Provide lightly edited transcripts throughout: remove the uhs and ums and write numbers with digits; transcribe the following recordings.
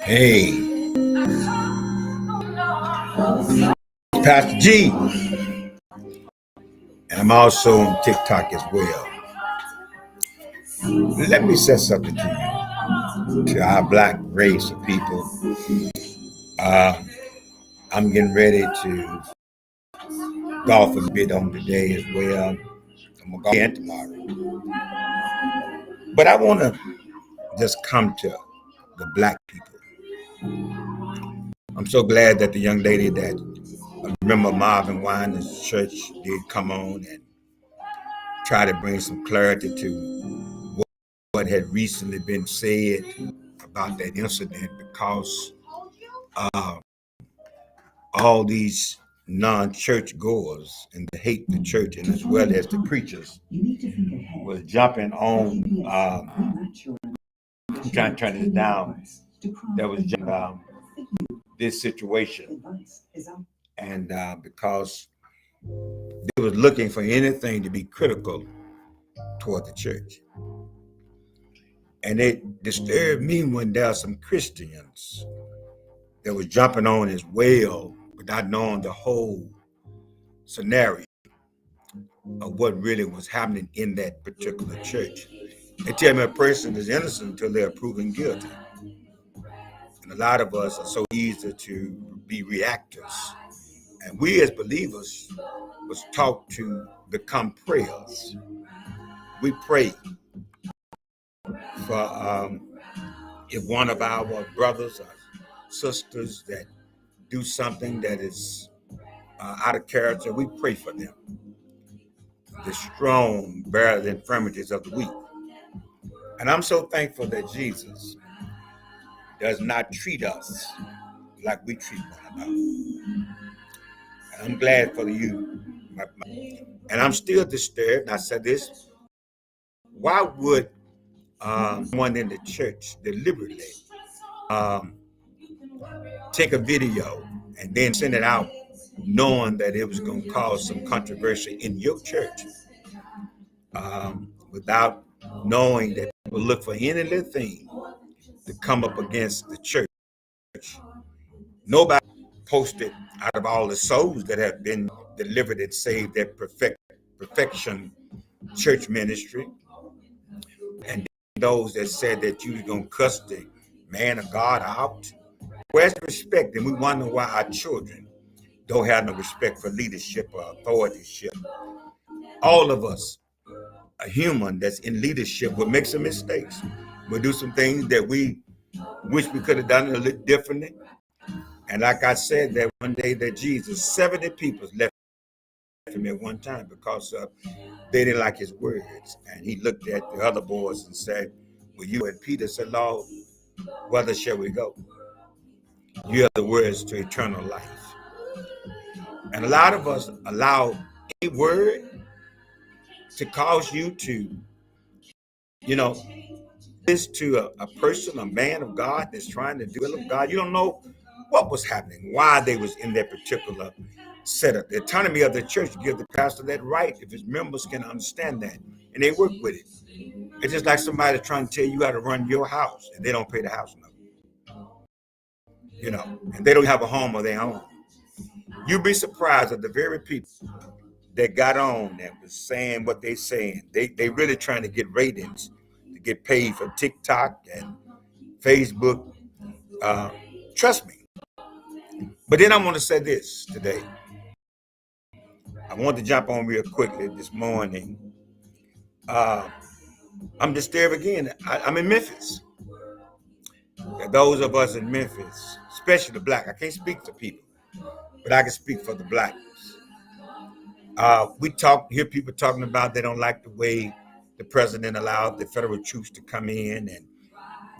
Hey, Pastor G, and I'm also on TikTok as well. Let me say something to our black race of people. Uh, I'm getting ready to golf a bit on today as well. I'm gonna golf again tomorrow, but I want to just come to the black people. I'm so glad that the young lady that remember Marvin Winans church did come on and try to bring some clarity to what had recently been said about that incident because uh, all these non-church goers and the hate the church and as well as the preachers was jumping on I'm trying to turn this down that was this situation and because they was looking for anything to be critical toward the church. And it disturbed me when there are some Christians that was jumping on as well without knowing the whole scenario of what really was happening in that particular church. They tell me a person is innocent until they're proven guilty. And a lot of us are so easy to be reactors. And we as believers was taught to become prayers. We pray for if one of our brothers or sisters that do something that is out of character, we pray for them. The strong bear the infirmities of the weak. And I'm so thankful that Jesus does not treat us like we treat one another. And I'm glad for you. And I'm still disturbed. I said this. Why would someone in the church deliberately um, take a video and then send it out knowing that it was going to cause some controversy in your church without knowing that people look for any little thing to come up against the church? Nobody posted out of all the souls that have been delivered and saved that perfection church ministry, and those that said that you were going to cuss the man of God out. Where's the respect? And we wonder why our children don't have no respect for leadership or authorship. All of us are human that's in leadership will make some mistakes. We'll do some things that we wish we could have done a little differently. And like I said, that one day that Jesus, 70 people left him at one time because they didn't like his words. And he looked at the other boys and said, well, you and Peter said, Lord, whither shall we go? You have the words to eternal life. And a lot of us allow a word to cause you to, this to a person, a man of God that's trying to do the will of God. You don't know what was happening, why they was in that particular setup. The autonomy of the church give the pastor that right if his members can understand that and they work with it. It's just like somebody trying to tell you how to run your house and they don't pay the house note, and they don't have a home of their own. You'd be surprised at the very people that got on that was saying what they saying. They really trying to get ratings to get paid for TikTok and Facebook. Uh, Trust me. But then I want to say this today. I want to jump on real quickly this morning. I'm disturbed again. I'm in Memphis. And those of us in Memphis, especially the black, I can't speak for people, but I can speak for the blacks. We hear people talking about they don't like the way the president allowed the federal troops to come in and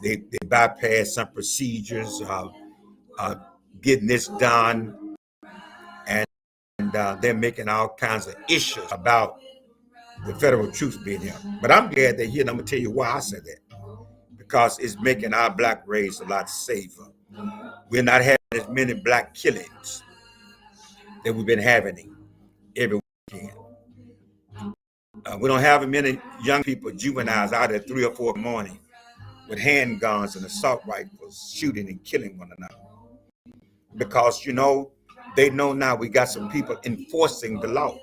they bypass some procedures, getting this done, and they're making all kinds of issues about the federal troops being here. But I'm glad they're here, and I'm gonna tell you why I said that. Because it's making our black race a lot safer. We're not having as many black killings that we've been having every weekend. We don't have as many young people, juveniles, out at 3 or 4 in the morning with handguns and assault rifles, shooting and killing one another. Because, they know now we got some people enforcing the law.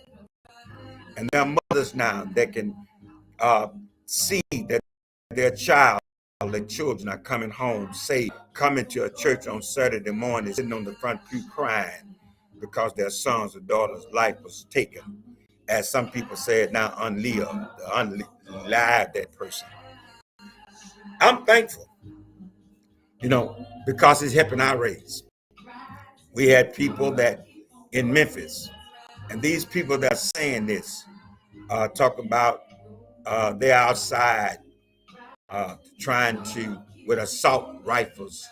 And there are mothers now that can see that their children are coming home safe, coming to a church on Saturday morning, sitting on the front pew crying because their son's or daughter's life was taken. As some people say it now, unlive that person. I'm thankful, because it's helping our race. We had people that in Memphis, and these people that are saying this, talk about they're outside trying to, with assault rifles,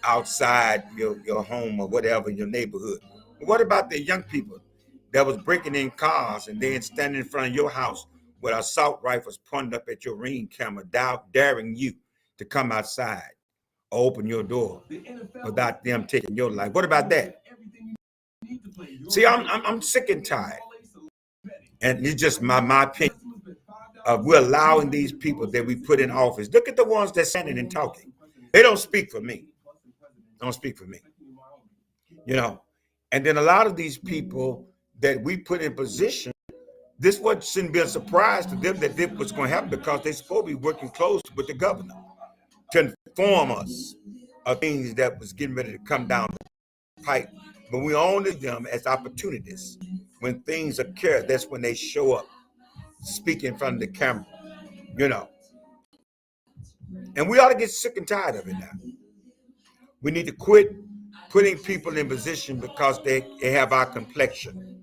outside your home or whatever, your neighborhood. But what about the young people that was breaking in cars and then standing in front of your house with assault rifles pointed up at your Ring camera, daring you to come outside or open your door without them taking your life? What about that? See, I'm sick and tired, and it's just my opinion of we're allowing these people that we put in office. Look at the ones that's standing and talking. They don't speak for me. Don't speak for me. And then a lot of these people that we put in position, this shouldn't be a surprise to them that this was going to happen, because they're supposed to be working close with the governor to inform us of things that was getting ready to come down the pipe. But we only them as opportunities. When things occur, that's when they show up, speak in front of the camera, And we ought to get sick and tired of it now. We need to quit putting people in position because they have our complexion.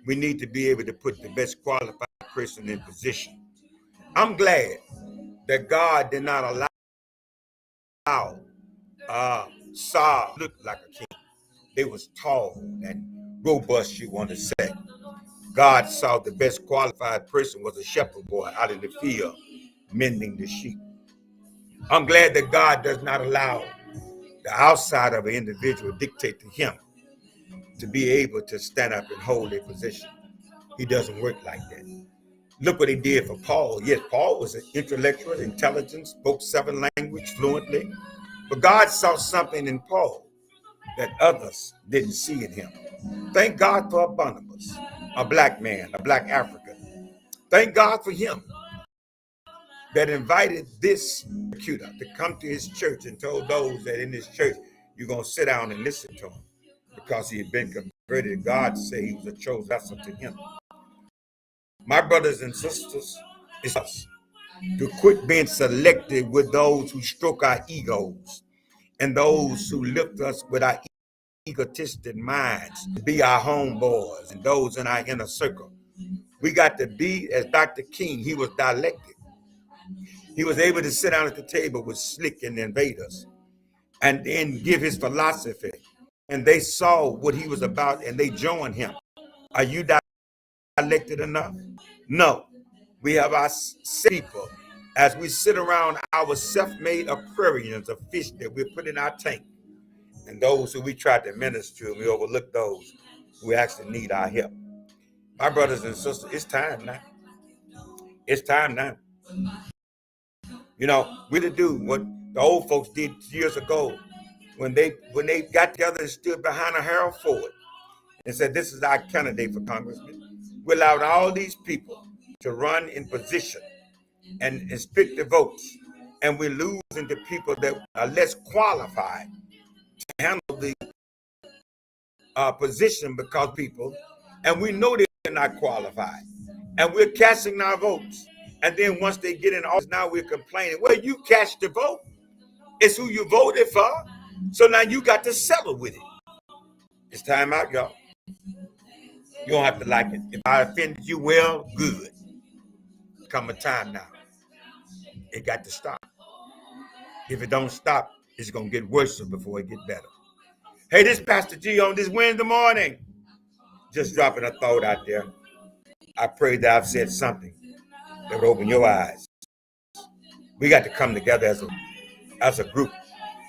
We need to be able to put the best qualified person in position. I'm glad that God did not allow Saul look like a king. They was tall and robust, you want to say. God saw the best qualified person was a shepherd boy out in the field mending the sheep. I'm glad that God does not allow the outside of an individual dictate to him to be able to stand up and hold a position. He doesn't work like that. Look what he did for Paul. Yes, Paul was an intellectual, intelligent, spoke 7 languages fluently. But God saw something in Paul that others didn't see in him. Thank God for Barnabas, a black man, a black African. Thank God for him that invited this persecutor to come to his church and told those that in his church, you're going to sit down and listen to him, because he had been converted. God said he was a chosen vessel to him. My brothers and sisters, it's us to quit being selective with those who stroke our egos and those who lift us with our egotistic minds, to be our homeboys and those in our inner circle. We got to be, as Dr. King, he was dialectic. He was able to sit down at the table with Slick and the Invaders and then give his philosophy. And they saw what he was about and they joined him. Are you dialected enough? No. We have our people. As we sit around our self-made aquariums of fish that we put in our tank, and those who we try to minister to, we overlook those who actually need our help. My brothers and sisters, it's time now. It's time now. We to do what the old folks did years ago when they got together and stood behind a Harold Ford and said, this is our candidate for congressman. We allowed all these people to run in position and split the votes, and we're losing to people that are less qualified to handle the position, because people, and we know they're not qualified, and we're casting our votes. And then once they get in office, now we're complaining. Well, you cast the vote. It's who you voted for. So now you got to settle with it. It's time out, y'all. You don't have to like it. If I offended you, well, good. Come a time now. It got to stop. If it don't stop, it's going to get worse before it get better. Hey, this Pastor G on this Wednesday morning. Just dropping a thought out there. I pray that I've said something that would open your eyes. We got to come together as a group.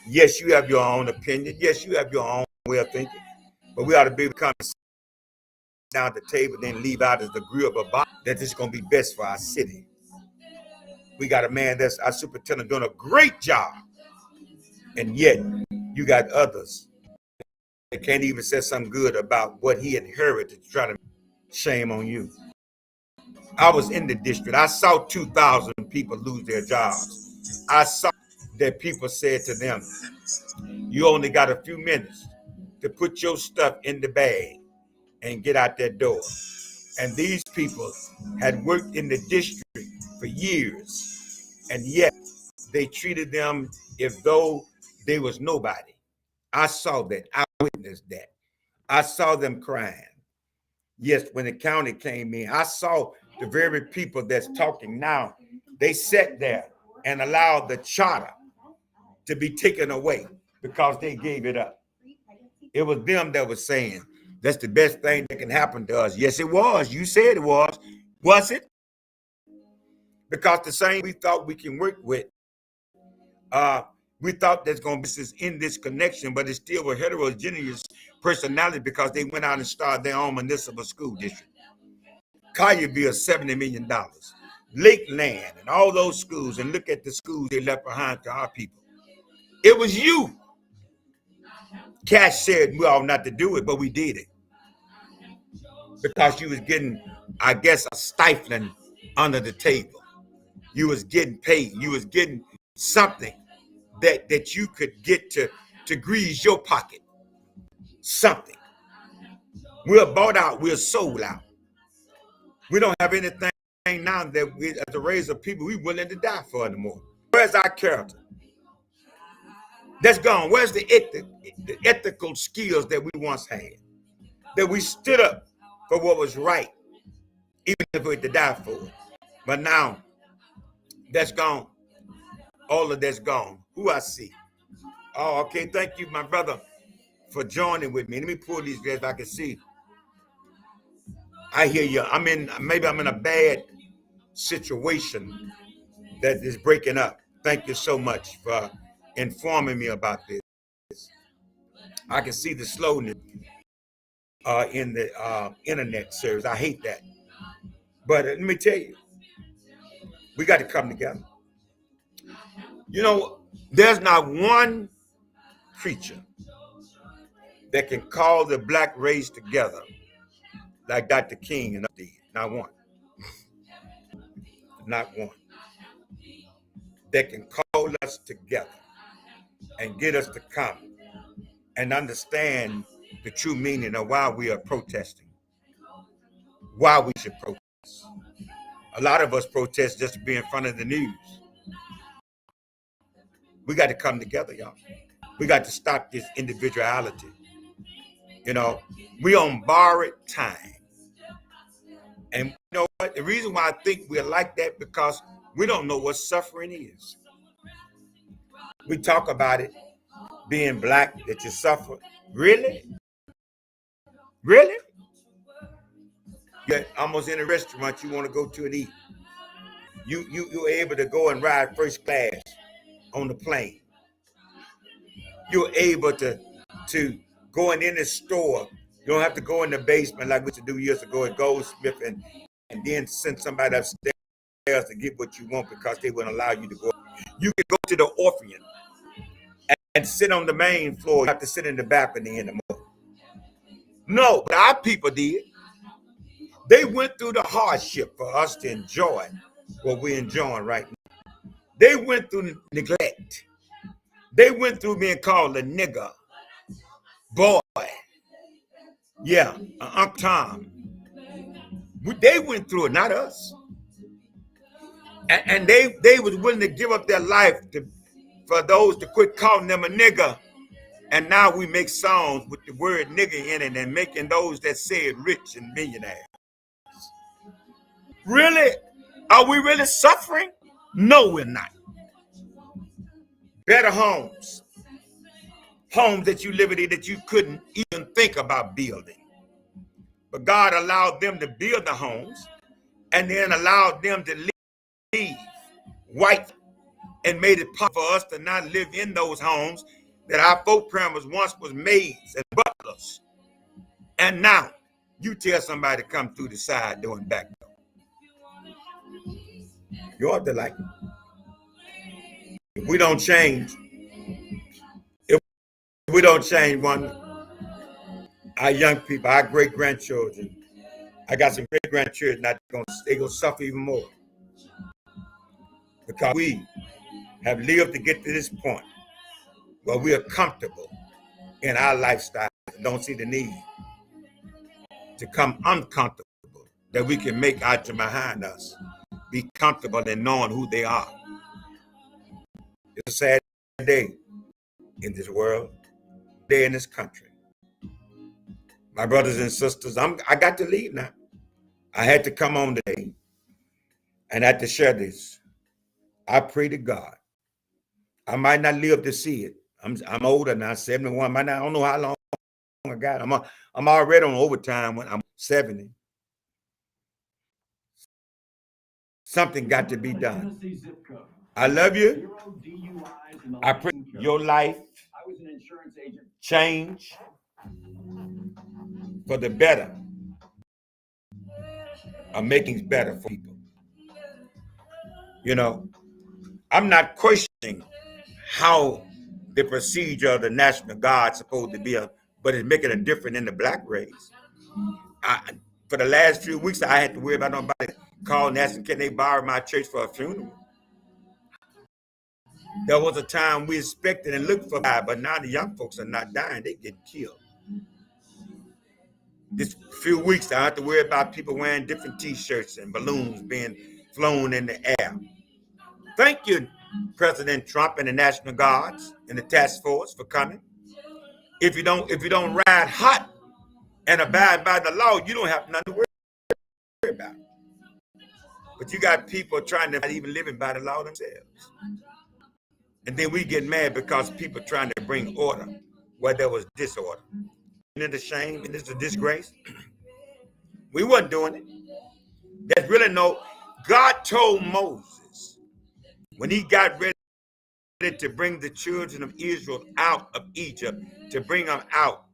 Yes, you have your own opinion. Yes, you have your own way of thinking. But we ought to be able to come down at the table and then leave out as the agreeable body that this is going to be best for our city. We got a man that's our superintendent doing a great job. And yet you got others that can't even say something good about what he inherited to try to shame on you. I was in the district. I saw 2,000 people lose their jobs. I saw that people said to them, you only got a few minutes to put your stuff in the bag and get out that door. And these people had worked in the district for years, and yet they treated them as though they was nobody. I saw that. I witnessed that. I saw them crying. Yes, when the county came in, I saw the very people that's talking now. They sat there and allowed the charter to be taken away because they gave it up. It was them that was saying, that's the best thing that can happen to us. Yes, it was. You said it was. Was it? Because the same we thought we can work with, we thought there's going to be in this connection, but it's still a heterogeneous personality because they went out and started their own municipal school district. Collierville, $70 million. Lakeland and all those schools, and look at the schools they left behind to our people. It was you. Cash said we ought not to do it, but we did it. Because you was getting, I guess, a stifling under the table. You was getting paid. You was getting something that you could get to grease your pocket. Something. We're bought out. We're sold out. We don't have anything now that we, as a race of people, we willing to die for anymore. Where's our character? That's gone. Where's the ethical skills that we once had? That we stood up for what was right, even if we had to die for it. But now, that's gone. All of that's gone. Who I see? Oh, okay. Thank you, my brother, for joining with me. Let me pull these guys if I can see. I hear you. Maybe I'm in a bad situation that is breaking up. Thank you so much for informing me about this. I can see the slowness in the internet service. I hate that. But let me tell you, we got to come together. You know, there's not one preacher that can call the black race together like Dr. King and us did. Not one. Not one. That can call us together and get us to come and understand the true meaning of why we are protesting, why we should protest. A lot of us protest just to be in front of the news. We got to come together, y'all. We got to stop this individuality. You know, we on borrowed time. And you know what? The reason why I think we're like that because we don't know what suffering is. We talk about it being black, that you suffer. Really? Really? You're almost in a restaurant you want to go to and eat. You're able to go and ride first class on the plane. You're able to go in any store. You don't have to go in the basement like we used to do years ago at Goldsmith and then send somebody upstairs to get what you want because they wouldn't allow you to go. You can go to the Orpheum and sit on the main floor. You have to sit in the balcony anymore. No, but our people did. They went through the hardship for us to enjoy what we're enjoying right now. They went through neglect. They went through being called a nigger, boy. Yeah, Uncle Tom. They went through it, not us. And they was willing to give up their life for those to quit calling them a nigger. And now we make songs with the word nigger in it and making those that say it rich and millionaires. Really? Are we really suffering? No, we're not. Better homes. Homes that you live in that you couldn't even think about building. But God allowed them to build the homes and then allowed them to leave white and made it possible for us to not live in those homes that our folk parents once was maids and butlers. And now you tell somebody to come through the side door and back door. You ought to like it. If we don't change, if we don't change our young people, our great grandchildren, I got some great grandchildren that they gonna suffer even more because we have lived to get to this point where we are comfortable in our lifestyle and don't see the need to come uncomfortable, that we can make out from behind us be comfortable in knowing who they are. It's a sad day in this world, day in this country. My brothers and sisters, I got to leave now. I had to come on today and I had to share this. I pray to God. I might not live to see it. I'm older now, 71. I don't know how long I got. I'm already on overtime when I'm 70. Something got to be done. I love you. I pray your life change for the better, or making better for people. You know, I'm not questioning how the procedure of the National Guard is supposed to be, but it's making a difference in the black race. For the last few weeks, I had to worry about nobody calling asking, can they borrow my church for a funeral? There was a time we expected and looked for God, but now the young folks are not dying, they get killed. This few weeks, I have to worry about people wearing different t-shirts and balloons being flown in the air. Thank you, President Trump and the National Guards and the task force for coming. If you don't ride hot and abide by the law, you don't have nothing to worry about. But you got people trying to not even living by the law themselves. And then we get mad because people trying to bring order where there was disorder. Isn't it a shame and it's a disgrace? We wasn't doing it. There's really no, God told Moses when he got ready to bring the children of Israel out of Egypt, to bring them out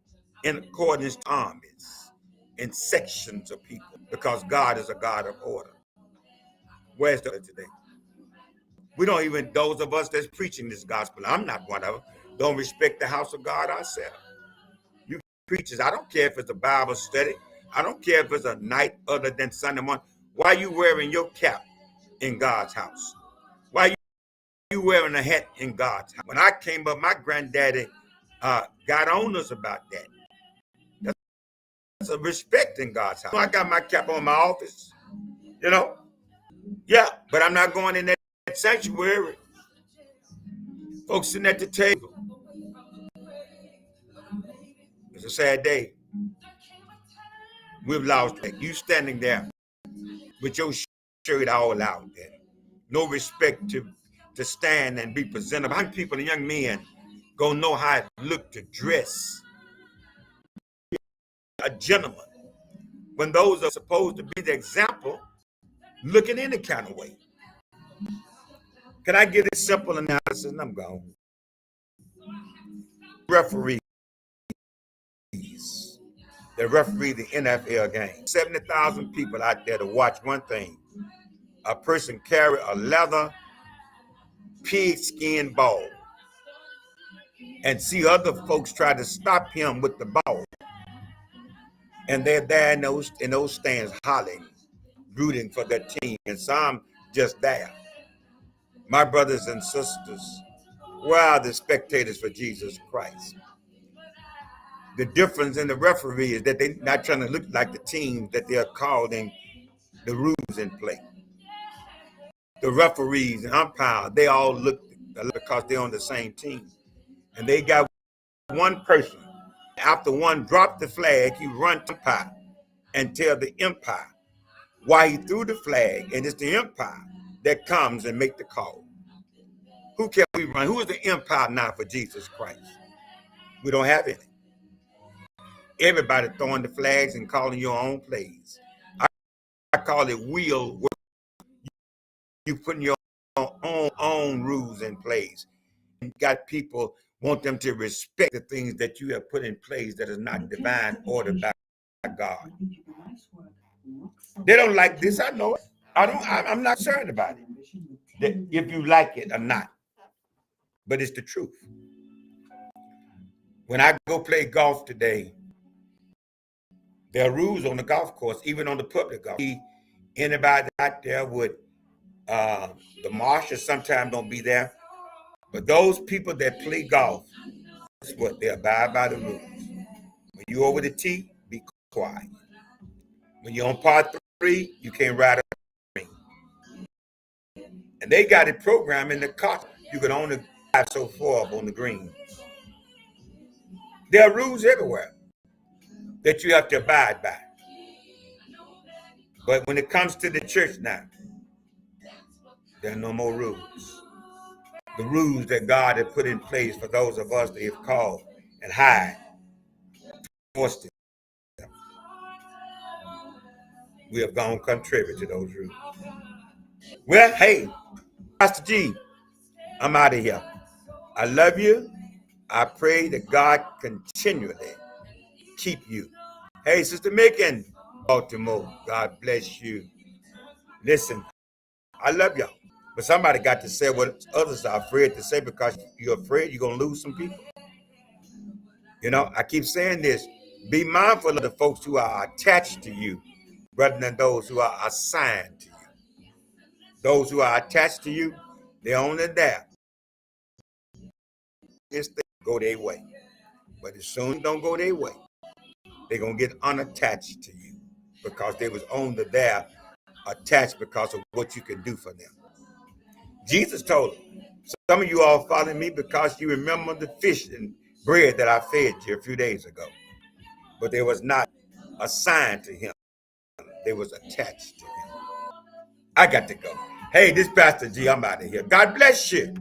in accordance to armies and sections of people, because God is a God of order. Where's the today? We don't even, those of us that's preaching this gospel, I'm not one of them, don't respect the house of God ourselves. You preachers, I don't care if it's a Bible study. I don't care if it's a night other than Sunday morning. Why are you wearing your cap in God's house? Why are you wearing a hat in God's house? When I came up, my granddaddy got on us about that. That's a respect in God's house. I got my cap on my office, you know? Yeah, but I'm not going in that sanctuary. Folks sitting at the table. It's a sad day. We've lost that. You standing there with your shirt all out there. No respect to stand and be presentable. How many people, the young men, gonna know how to look to dress a gentleman when those are supposed to be the example looking any kind of way? Can I give this simple analysis and I'm gone? Referees that referee the NFL game. 70,000 people out there to watch one thing. A person carry a leather pigskin ball and see other folks try to stop him with the ball. And they're there in those stands hollering, rooting for their team. And some just there. My brothers and sisters, where are the spectators for Jesus Christ? The difference in the referee is that they're not trying to look like the team that they're calling the rules in play. The referees and umpires, they all look because they're on the same team. And they got one person. After one dropped the flag, he run to umpire and tell the umpire why he threw the flag, and it's the umpire that comes and make the call. Who can we run? Who is the umpire now for Jesus Christ? We don't have any. Everybody throwing the flags and calling your own plays. I call it wheel work. You putting your own rules in place. You got people want them to respect the things that you have put in place that is not divine order by God. They don't like this. I know it. I'm not concerned about it. That if you like it or not. but it's the truth. When I go play golf today, there are rules on the golf course, even on the public golf. Anybody out there with the marshals sometimes don't be there, but those people that play golf, that's what they abide by the rules. When you over the tee, be quiet. When you're on par 3, you can't ride a green. And they got it programmed in the car. You can only drive so far up on the green. There are rules everywhere that you have to abide by. But when it comes to the church now, there are no more rules. The rules that God had put in place for those of us that have called and hired, forced it. We have gone contrary to those rules. Well, hey, Pastor G, I'm out of here. I love you. I pray that God continually keep you. Hey, Sister Macon, Baltimore, God bless you. Listen, I love y'all. But somebody got to say what others are afraid to say because you're afraid you're going to lose some people. You know, I keep saying this. Be mindful of the folks who are attached to you rather than those who are assigned to you. Those who are attached to you, they're only there. It's they go their way. But as soon as they don't go their way, they're going to get unattached to you because they was only there attached because of what you can do for them. Jesus told them, some of you all following me because you remember the fish and bread that I fed you a few days ago. But they was not assigned to him. They was attached to him. I got to go. Hey, this Pastor G, I'm out of here. God bless you.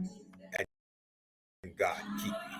And God keep you.